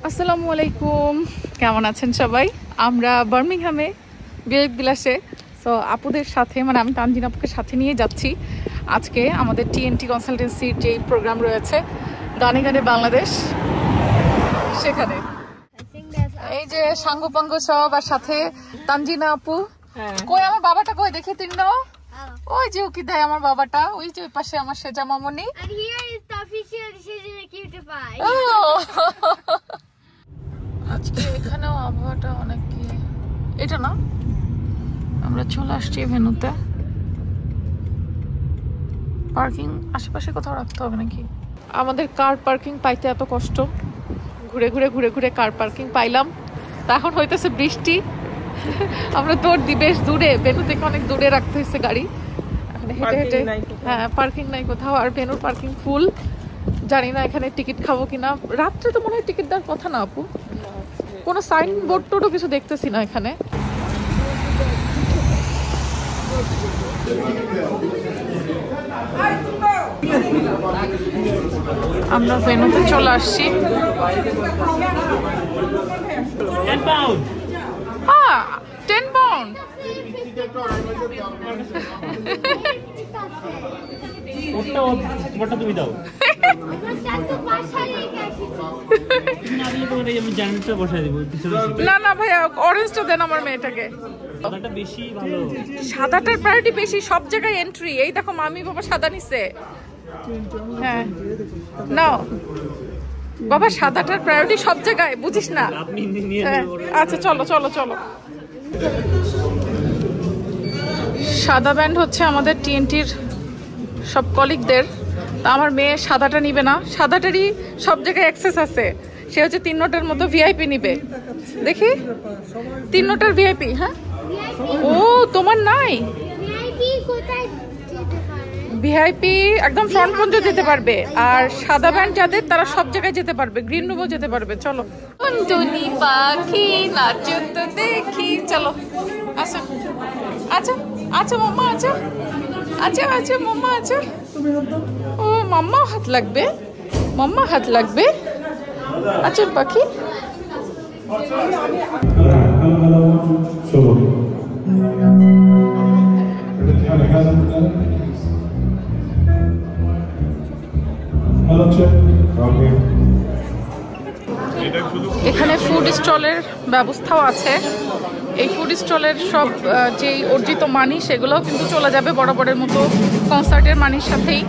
আসসালামু আলাইকুম, কেমন আছেন সবাই? আমরা বার্মিংহামে বিবেক বিলাসে। সো আপুদের সাথে মানে আমি তানজিন আপুকে সাথে নিয়ে যাচ্ছি আজকে আমাদের টিএনটি কনসালটেন্সির যে প্রোগ্রাম রয়েছে গানে গানে বাংলাদেশ, সেখানে এই যে সাঙ্গপাঙ্গ সব আর সাথে তানজিনা আপু। কই আমার বাবাটা কই দেখি তিন্ন? ওই যে উকি দেয় আমার বাবাটা, ওই যে ওই পাশে আমার সেজা মামনি। আজকে এখানেও আবহাওয়াটা অনেক কি এটা না, আমরা চলে আসছি ভেন্যুতে। পার্কিং আশেপাশে কোথাও রাখতে হবে নাকি? আমাদের কার পার্কিং পাইতে এত কষ্ট, ঘুরে ঘুরে ঘুরে ঘুরে কার পার্কিং পাইলাম। তা এখন হইতেছে বৃষ্টি, আমরা দৌড় দিই বেশ দূরে, ভেন্যু থেকে অনেক দূরে রাখতে হয়েছে গাড়ি। এখন হেঁটে হেঁটে, হ্যাঁ পার্কিং নাই কোথাও, আর ভেন্যুর পার্কিং ফুল। জানি না এখানে টিকিট খাবো কিনা। রাত্রে তো মনে হয় টিকিট দেওয়ার কথা না আপু, কোনো সাইন বোর্ড টোডও কিছু দেখতেছি না এখানে। আমরা ভেন্যুতে চলে আসছি। হ্যাঁ 10 পাউন্ড। তুমি দাও না না ভাইয়া, অরেঞ্জটা দেন আমার মেয়েটাকে। সাদাটার প্রায়োরিটি বেশি, সব জায়গায় এন্ট্রি। এই দেখো মামি বাবা সাদা নিছে। হ্যাঁ নাও বাবা, সাদাটার প্রায়োরিটি সব জায়গায়, বুঝিস না? আচ্ছা চলো চলো চলো। সাদা ব্যান্ড হচ্ছে আমাদের টিএনটির সব কলিগদের। তা আমার মেয়ে সাদাটা নিবে না, সাদাটারই সব জায়গায় অ্যাক্সেস আছে। সে হচ্ছে 3 নোটের মতো ভিআইপি নিবে। দেখি 3 নোটের ভিআইপি। হ্যাঁ ও তোমার নাই ভিআইপি, একদম ফ্রন্ট পর্যন্ত যেতে পারবে। আর সাদা ব্যান্ড যাদের তারা সব জায়গায় যেতে পারবে, গ্রিন রুমও যেতে পারবে। চলো টুনি পাখি নাচো তো দেখি, চলো আচ্ছা আচ্ছা আচ্ছা মাম্মা, আচ্ছা আচ্ছা আচ্ছা মাম্মা, আচ্ছা ও মাম্মা হাত লাগবে, মাম্মা হাত লাগবে। আচ্ছা পাখি এখানে ফুড স্টলের ব্যবস্থাও আছে। এই ফুড স্টলের সব যেই অর্জিত মানি সেগুলোও কিন্তু চলে যাবে বরাবরের মতো কনসার্টের মানির সাথেই,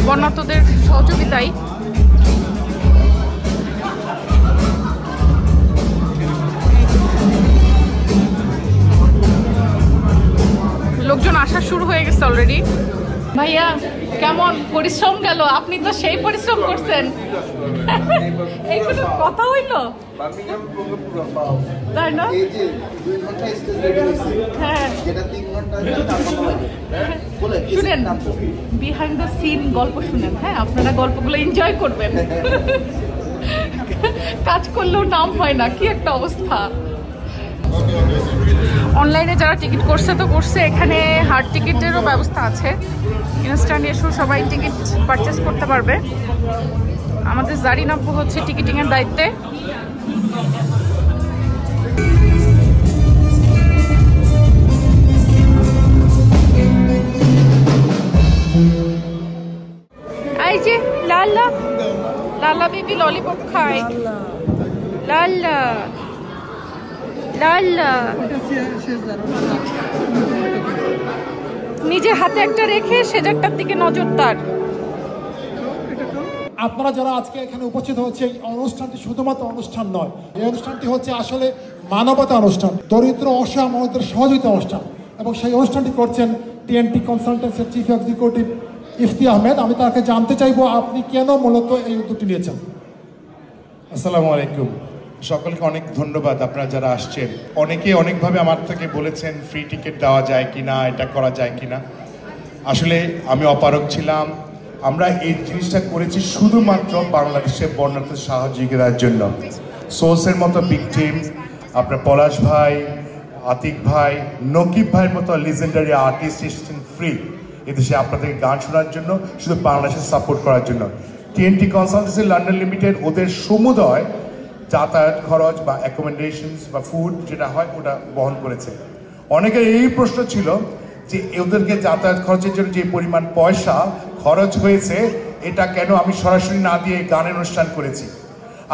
বর্ণাঢ্যদের সহযোগিতায়। লোকজন আসা শুরু হয়ে গেছে অলরেডি। ভাইয়া কেমন পরিশ্রম গেল? আপনি তো সেই পরিশ্রম করছেন। এই কোনো কথা হইলো, তাই না? হ্যাঁ শুনেন, বিহাইন্ড দ্য সিন গল্প শুনেন। হ্যাঁ আপনারা গল্পগুলো এনজয় করবেন। কাজ করলেও নাম হয় না, কি একটা অবস্থা। অনলাইনে যারা টিকিট করছে তো করছে, এখানে হার্ড টিকিটেরও ব্যবস্থা আছে। ইনস্ট্যান্ট এসে সবাই টিকিট পারচেস করতে পারবে। আমাদের জারিন আপু হচ্ছে টিকিটিংয়ের দায়িত্বে। এই যে লাল্লা, লাল্লা বেবি ললিপপ খায়। লাল্লা লাল্লা নিজে হাতে একটা রেখে সেজারটার দিকে নজর তার। আপনারা যারা আজকে এখানে উপস্থিত হচ্ছে, এই অনুষ্ঠানটি শুধুমাত্র অনুষ্ঠান নয়, এই অনুষ্ঠানটি হচ্ছে আসলে মানবতা অনুষ্ঠান, দরিদ্র অসহায় মানুষদের সহযোগিতা অনুষ্ঠান। এবং সেই অনুষ্ঠানটি করছেন টিএনটি কনসালটেন্সির চিফ এক্সিকিউটিভ ইফতি আহমেদ। আমি তাকে জানতে চাইবো আপনি কেন মূলত এই উদ্যোগটি নিয়েছেন। আসসালামু আলাইকুম, সকলকে অনেক ধন্যবাদ। আপনারা যারা আসছেন, অনেকে অনেকভাবে আমার থেকে বলেছেন ফ্রি টিকিট দেওয়া যায় কিনা, এটা করা যায় কিনা। আসলে আমি অপারগ ছিলাম। আমরা এই জিনিসটা করেছি শুধুমাত্র বাংলাদেশের বর্ণাঢ্য সহযোগিতার জন্য। সোর্সের মতো বিগ টিম, আপনার পলাশ ভাই, আতিক ভাই, নকিব ভাইয়ের মতো লিজেন্ডারি আর্টিস্ট এসেছেন ফ্রি এদেশে আপনাদেরকে গান শোনার জন্য, শুধু বাংলাদেশের সাপোর্ট করার জন্য। টিএনটি কনসালটেন্সি লন্ডন লিমিটেড ওদের সমুদয় যাতায়াত খরচ বা অ্যাকোমোডেশনস বা ফুড যেটা হয় ওটা বহন করেছে। অনেকের এই প্রশ্ন ছিল যে ওদেরকে যাতায়াত খরচের জন্য যে পরিমাণ পয়সা খরচ হয়েছে এটা কেন আমি সরাসরি না দিয়ে গানের অনুষ্ঠান করেছি।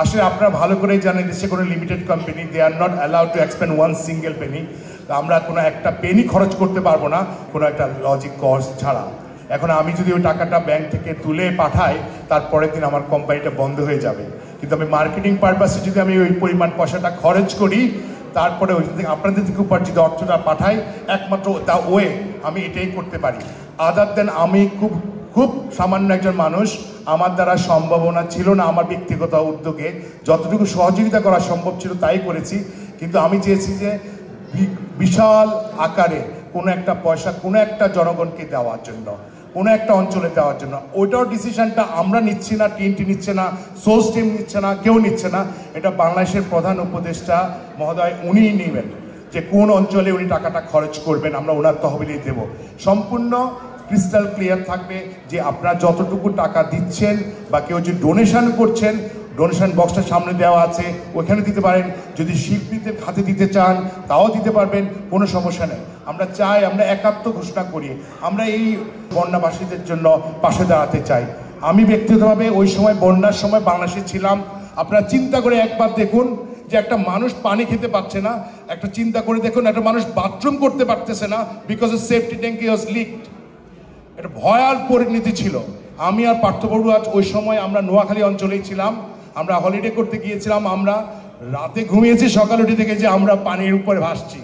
আসলে আপনারা ভালো করেই জানেন দেশে কোনো limited company, they are not allowed to expend one single penny. আমরা কোনো একটা পেনি খরচ করতে পারবো না কোনো একটা লজিক কস্ট ছাড়া। এখন আমি যদি ওই টাকাটা ব্যাংক থেকে তুলে পাঠাই তারপরের দিন আমার কোম্পানিটা বন্ধ হয়ে যাবে, কিন্তু আমি মার্কেটিং পারপাসে যদি আমি ওই পরিমাণ পয়সাটা খরচ করি তারপরে ওই থেকে আপনাদের থেকে উপার্জিত অর্থটা পাঠাই, একমাত্র দা ওয়ে আমি এটাই করতে পারি। আদার দেন আমি খুব সামান্য একজন মানুষ, আমার দ্বারা সম্ভাবনা ছিল না আমার ব্যক্তিগত উদ্যোগে যতটুকু সহযোগিতা করা সম্ভব ছিল তাই করেছি। কিন্তু আমি চেয়েছি যে বিশাল আকারে কোনো একটা পয়সা কোনো একটা জনগণকে দেওয়ার জন্য, কোনো একটা অঞ্চলে দেওয়ার জন্য। ওইটাও ডিসিশনটা আমরা নিচ্ছি না, টিএনটি নিচ্ছে না, সোর্স টিম নিচ্ছে না, কেউ নিচ্ছে না। এটা বাংলাদেশের প্রধান উপদেষ্টা মহোদয় উনিই নেবেন যে কোন অঞ্চলে উনি টাকাটা খরচ করবেন, আমরা ওনার তহবিলেই দেব। সম্পূর্ণ ক্রিস্টাল ক্লিয়ার থাকবে যে আপনারা যতটুকু টাকা দিচ্ছেন বা কেউ যে ডোনেশন করছেন, ডোনেশন বক্সটা সামনে দেওয়া আছে, ওখানে দিতে পারেন। যদি শিল্পীদের হাতে দিতে চান তাও দিতে পারবেন, কোনো সমস্যা নেই। আমরা চাই, আমরা একাত্ম ঘোষণা করি, আমরা এই বন্যাবাসীদের জন্য পাশে দাঁড়াতে চাই। আমি ব্যক্তিগতভাবে ওই সময় বন্যার সময় বাংলাদেশে ছিলাম। আপনারা চিন্তা করে একবার দেখুন যে একটা মানুষ পানি খেতে পারছে না, একটা চিন্তা করে দেখুন একটা মানুষ বাথরুম করতে পারতেছে না বিকজ অফ সেফটি ট্যাঙ্কি ওয়াজ লিকড। এটা ভয়াল পরিণতি ছিল। আমি আর পার্থবড়ু আজ ওই সময় আমরা নোয়াখালী অঞ্চলেই ছিলাম, আমরা হলিডে করতে গিয়েছিলাম, আমরা রাতে ঘুমিয়েছি, সকালে উঠে দেখে যে আমরা পানির উপরে ভাসছি।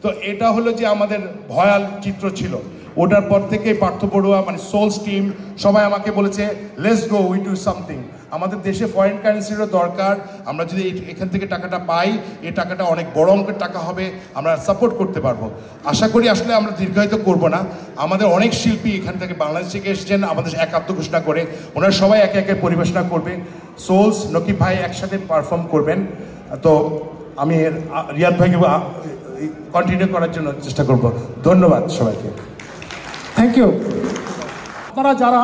তো এটা হলো যে আমাদের ভয়াল চিত্র ছিল। ওটার পর থেকে পার্থ পড়ুয়া মানে সোলস টিম সবাই আমাকে বলেছে let's go we do something. আমাদের দেশে ফরেন কারেন্সিরও দরকার, আমরা যদি এখান থেকে টাকাটা পাই এই টাকাটা অনেক বড় অঙ্কের টাকা হবে, আমরা সাপোর্ট করতে পারবো। আশা করি আসলে আমরা দীর্ঘায়িত করব না। আমাদের অনেক শিল্পী এখান থেকে বাংলাদেশ থেকে এসেছেন আমাদের একাত্ম ঘোষণা করে, ওনারা সবাই একে একে পরিবেশনা করবে। সোলস নকিব ভাই একসাথে পারফর্ম করবেন। তো আমি রিয়াদ ভাইকে কন্টিনিউ করার জন্য চেষ্টা করব। ধন্যবাদ সবাইকে। Thank you. আপনারা যারা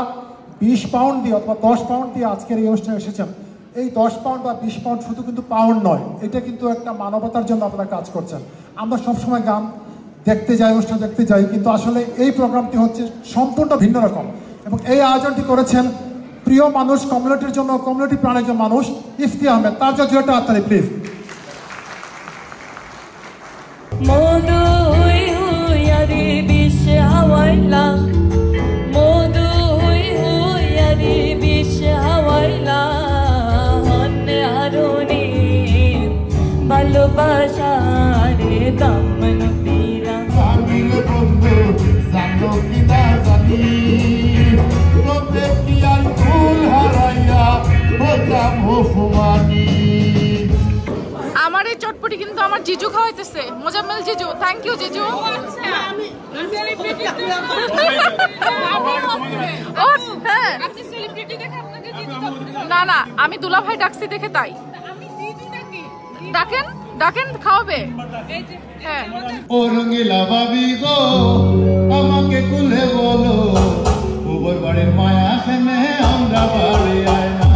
20 পাউন্ড দিয়ে অথবা 10 পাউন্ড দিয়ে আজকের এই অনুষ্ঠানে এসেছেন, এই 10 পাউন্ড বা 20 পাউন্ড শুধু কিন্তু পাউন্ড নয়, এটা কিন্তু একটা মানবতার জন্য আপনারা কাজ করছেন। আমরা সবসময় গান দেখতে যাই, অনুষ্ঠান দেখতে যাই, কিন্তু আসলে এই প্রোগ্রামটি হচ্ছে সম্পূর্ণ ভিন্ন রকম। এবং এই আয়োজনটি করেছেন প্রিয় মানুষ, কমিউনিটির জন্য, কমিউনিটি প্রাণের জন্য মানুষ ইফতি আহমেদ। তার জন্য একটা হাততালি প্লিজ। মধু হুই হুই আরে বিষ হাওয়াইলা, মধু হুই হুই আরে বিষ হাওয়াইলা, হন্নে আরুনি ভালোবাসা রে দামন দিলা। আমির বন্ধু জানো কি না জানি, প্রত্যেক কি আর ফুল হারাইয়া হতাম হুফুমানি। আমার এই চটপটি কিন্তু আমার জিজু খাওয়াইতেছে, মোজাম্মেল জিজু। থ্যাংক ইউ জিজু। না না, আমি দুলা ভাই ডাকছি দেখে তাই। ডাকেন ডাকেন, খাওয়াবে। হ্যাঁ, ও রঙিলা বাবি গো আমাকে কুলে বলো, গোবর বাড়ির মায়া সেনে আমরা বাড়ি আয় না।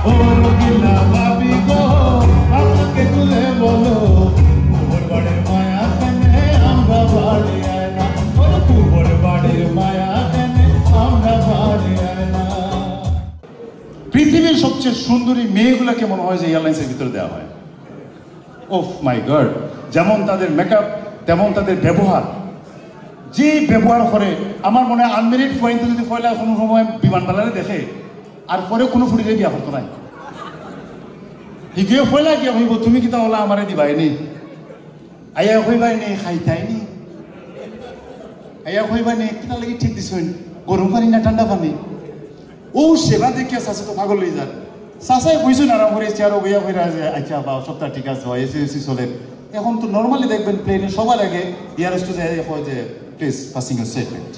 ও রঙিলা বাবি গো আমাকে কুলে বলো, গোবর বাড়ির মায়া সেনে আমরা বাড়ি আয় না। ও গোবর বাড়ির মায়া সেনে আমরা বাড়ি আয় না। পৃথিবীর সবচেয়ে সুন্দরী মেয়েগুলোকে মনে হয় যে এয়ারলাইন্সের ভিতরে দেওয়া হয়। ওফ মাই গড, যেমন তাদের মেকআপ তেমন তাদের ব্যবহার, যে ব্যবহার করে আমার মনে হয় আনমেরিড ফয়েন্টে যদি ফয়লা কোনো সময় বিমানবালারে দেখে আর পরে কোনো ফুটিতে বিয়া করতো নাই, হিগিয়ে ফয়লা গিয়া হইব তুমি কি তাহলে আমারে দিবাইনি, আইয়া হইবাইনি খাইতাইনি, আইয়া হইবাইনি কিনা লাগি ঠিক দিছেন গরম পানি না ঠান্ডা পানি। ও সেবা দেখিয়া চাষে তো পাগল হয়ে যান। চাষাই বুঝছেন আরাম করে চেয়ারও বইয়া হয়ে আছে, আচ্ছা বা সপ্তাহ ঠিক আছে হয় এসি এসি চলেন। এখন তো নর্মালি দেখবেন প্লেনে সবার আগে ইয়ারেস্ট হয় যে প্লিজ পাসিং ইউর স্টেটমেন্ট।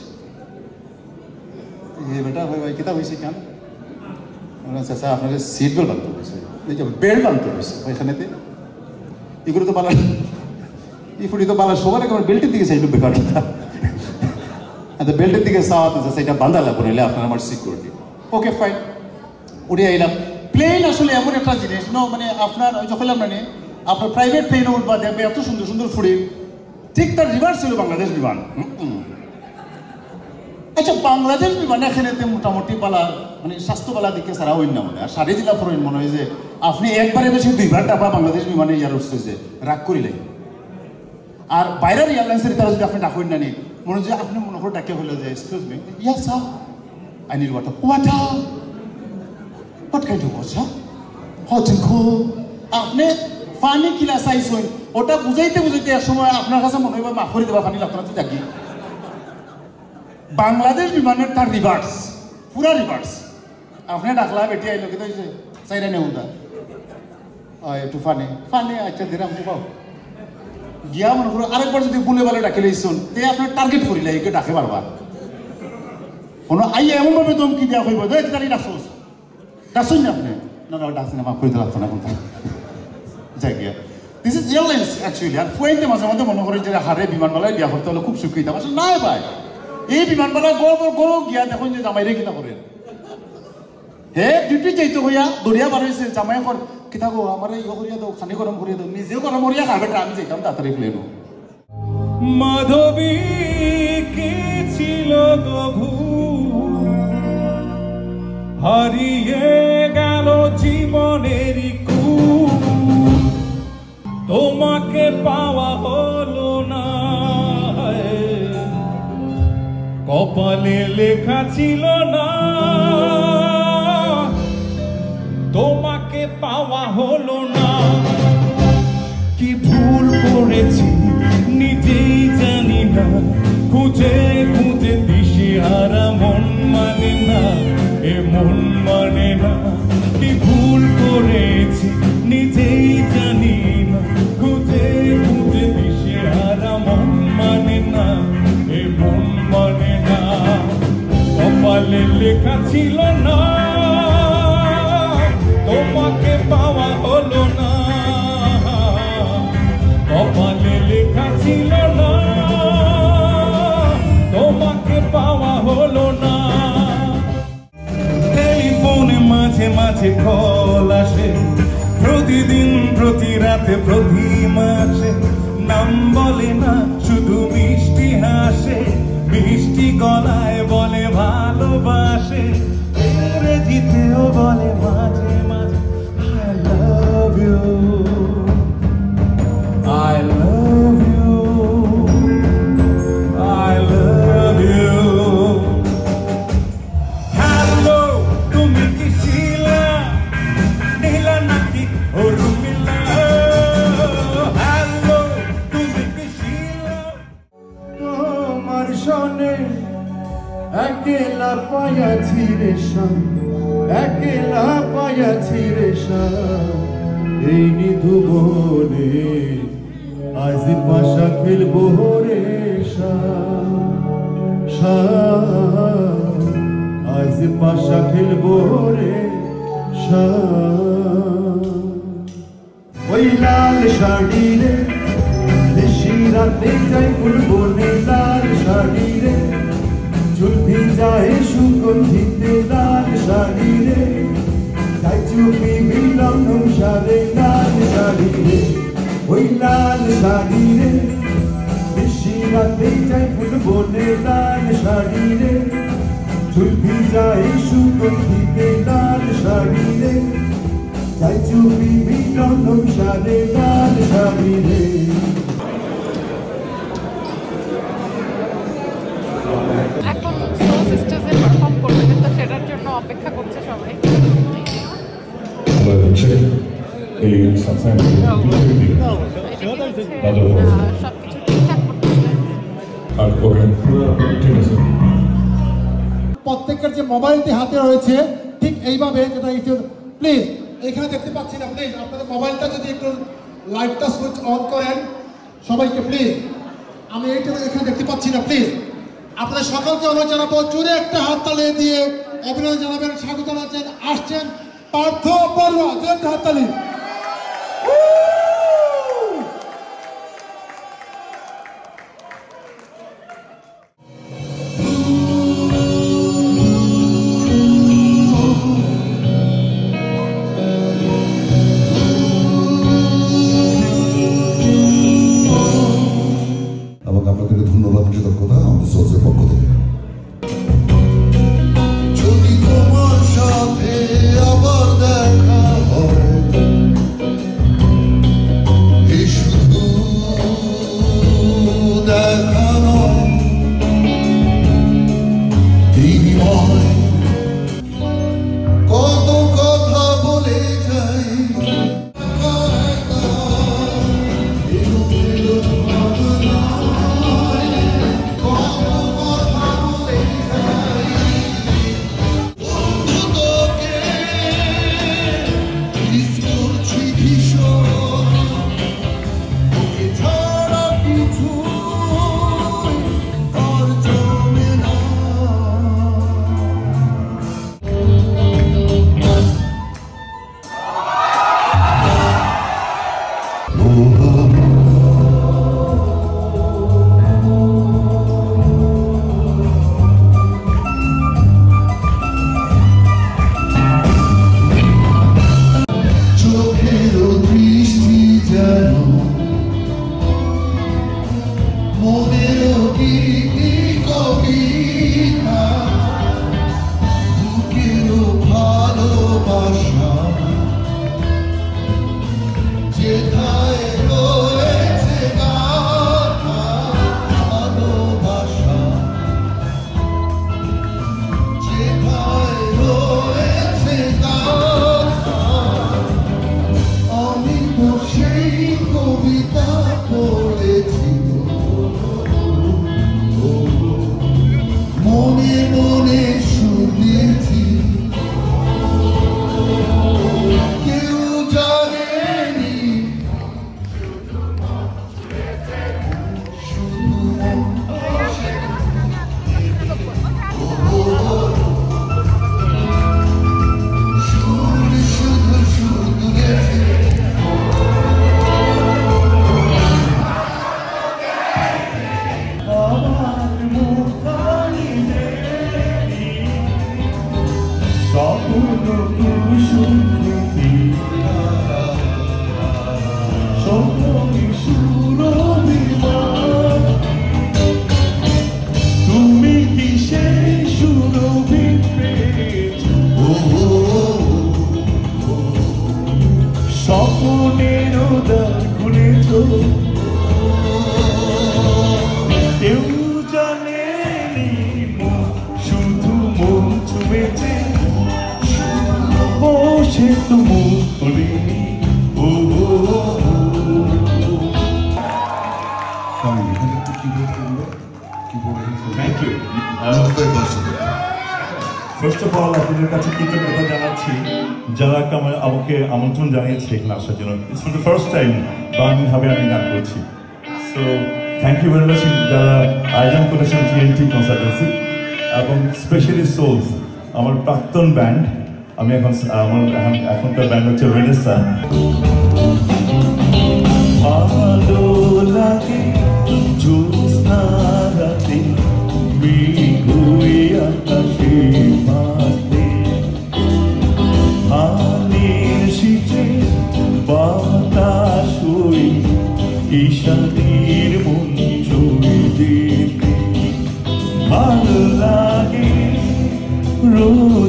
বেটা ভাই ভাই কেতা হয়েছে কেন চাষা আপনাদের সিট বেল্ট বানতে হয়েছে, এই যে বেল্ট বানতে হয়েছে ওইখানেতে এগুলো তো বালা এই ফুটি তো বালা সবার আগে আমার বেল্টের দিকে চাইলো বেকার কথা। বেল্টের দিকে চাওয়া সেটা বান্ধা লাগবে নাহলে আপনার আমার সিকিউরিটি। ওকে ফাইন, উঠে আইলাম। প্লেন আসলে এমন একটা জিনিস মানে আপনার ওই যখন মানে আপনার প্রাইভেট প্লেনে উঠবা দেখবে এত সুন্দর সুন্দর ফুরির, ঠিক তার রিভার্স ছিল বাংলাদেশ বিমান। আচ্ছা, বাংলাদেশ বিমান এখানে মোটামুটি পালা মানে স্বাস্থ্যবালা দিকে সারা হইন না মনে হয়, আর সারি জেলা ফুরইন মনে হয় যে আপনি একবারে বেশি 2বার টাকা বাংলাদেশ বিমানে ইয়ার উঠছে যে রাগ করিলে। আর বাইরের এয়ারলাইন্সের তারা যদি আপনি ডাকুন না নি মনে হয় আপনি মনে করে ডাকে হলো যে excuse me, yes sir, I need water. Water? What kind of water? Hot and cool. আপনি পানি কিলা চাইছেন ওটা বুঝাইতে বুঝাইতে এক সময় আপনার কাছে মনে হয় মাফ করে দেবা পানি লাগতো না তো দেখি। বাংলাদেশ বিমানের তার রিভার্স, পুরা রিভার্স। আপনি ডাকলা বেটি আইলো কি হয়েছে চাইরা নেও দা একটু ফানি ফানি, আচ্ছা দিলাম তো পাও গিয়া মনে করো আরেকবার যদি বলে বলে ডাকে লইছুন তে আপনার টার্গেট করিলে একে ডাকে পারবা কোনো আইয়া এমনভাবে দমকি দেওয়া হইব তারি ডাকছোস ডাকছুন না আপনি, না না ডাকছি না মাফ করে দিতে লাগতো না এখন যাই গিয়া। This is airlines actually. আর ফুয়েন্তে মাঝে মাঝে মনে করেন যে হারে বিমানবালায় বিয়া করতে হলে খুব সুখী আসলে না ভাই, এই বিমানবালা গরম গিয়া দেখুন যে জামাইরে কিনা করেন হে ডিউটি যাইতো হইয়া দরিয়া বার হয়েছে জামাই কর কিতা গো আমার ইয়ে করিয়া দাও, খানি গরম করিয়া দাও, নিজেও গরম করিয়া খাবে, আমি যাইতাম তাড়াতাড়ি প্লেনও। মাধবী কি ছিল গভু হারিয়ে গেল জীবনেরই তোমাকে পাওয়া হলো না, কপালে লেখা ছিল না, তোমাকে পাওয়া হলো না। কি ভুল করেছি নিজেই জানি না, খুঁজে খুঁজে দিশেহারা মন মানে না, এ মন মানে না। কি ভুল করেছি নিজেই জানি না, খুঁজে খুঁজে দিশেহারা মন মানে না, এ মন মানে না। কপালে লেখা ছিল না, তোমাকে পাওয়া হলো না, কপালে লেখা ছিল না, তোমাকে পাওয়া হলো না। টেলিফোনে মাঝে মাঝে কল আসে, প্রতিদিন প্রতি রাতে প্রতি মাসে, নাম বলে না শুধু মিষ্টি হাসে, মিষ্টি গলায় বলে ভালোবাসে, ইংরেজিতেও বলে মাঝে মাঝে I love you, I love you, I love you. Hello, তুমি কি শিলা নীলা নাকি উর্মিলা? Hello, তুমি কি শিলা? তোমার সনে একলা পায়াছি রে শান, একলা পায়াছি রে শান, এই নিধু বনে আজ পাশা খেলবো রে শান, শান আজ পাশা খেলবো রে শান। ওই লাল শাড়ি রে দেশি রাতে যাই ফুল বনে, লাল শাড়ি রে চুল ভিজায় সুগন্ধিতে, লাল শাড়ি রে তাই চুপি মিলন সারে, লাল শাড়ি রে ওই লাল শাড়ি রে বেশি রাতে যাই ফুল বনে, লাল শাড়ি রে চুল ভিজায় সুগন্ধিতে, লাল শাড়ি রে তাই চুপি মিলন সারে, লাল শাড়ি রে। এখন সোলো সিস্টার্সে পারফর্ম করবে, কিন্তু সেটার জন্য অপেক্ষা করছে সবাই। এই সবসময় সবকিছু ঠিকঠাক করতেছে। আর ওকে ঠিক আছে। প্রত্যেকের যে মোবাইলটি হাতে রয়েছে ঠিক এইভাবে, যেটা একটু প্লিজ এখানে দেখতে পাচ্ছি না, প্লিজ আপনাদের মোবাইলটা যদি একটু লাইটটা সুইচ অন করেন সবাইকে প্লিজ। আমি এইটা এখানে দেখতে পাচ্ছি না, প্লিজ আপনাদের সকলকে অনুরোধ জানাবো জোরে একটা হাত তালি দিয়ে অভিনন্দন জানাবেন, স্বাগত জানাচ্ছেন, আসছেন পার্থ বড়ুয়া, জোরে একটা হাত তালি। উদার খুলেছ কেউ জানে শুধু মন ছুঁয়েছে বসে তো মন করিনি ও thank you first of all আপনাদের কাছে কৃতজ্ঞতা জানাচ্ছি যারা আমাকে আমন্ত্রণ জানিয়েছে এখানে আসার জন্য it's for the first time বার্মিংহামে আমি গান করছি so thank you very much যারা আয়োজন করেছেন টিএনটি কনসালটেন্সি এবং স্পেশালি সোলস আমার প্রাক্তন ব্যান্ড আমি এখনকার ব্যান্ড হচ্ছে রেনেসাঁ ভালো লাগে জ্যোৎস্না রাতে মৃগুয়ে আকাশে ভাসতে হালের শীতে বাতাস হয়ে ঈশানীর মন ছুঁয়ে যেতে ভালো লাগে রোজ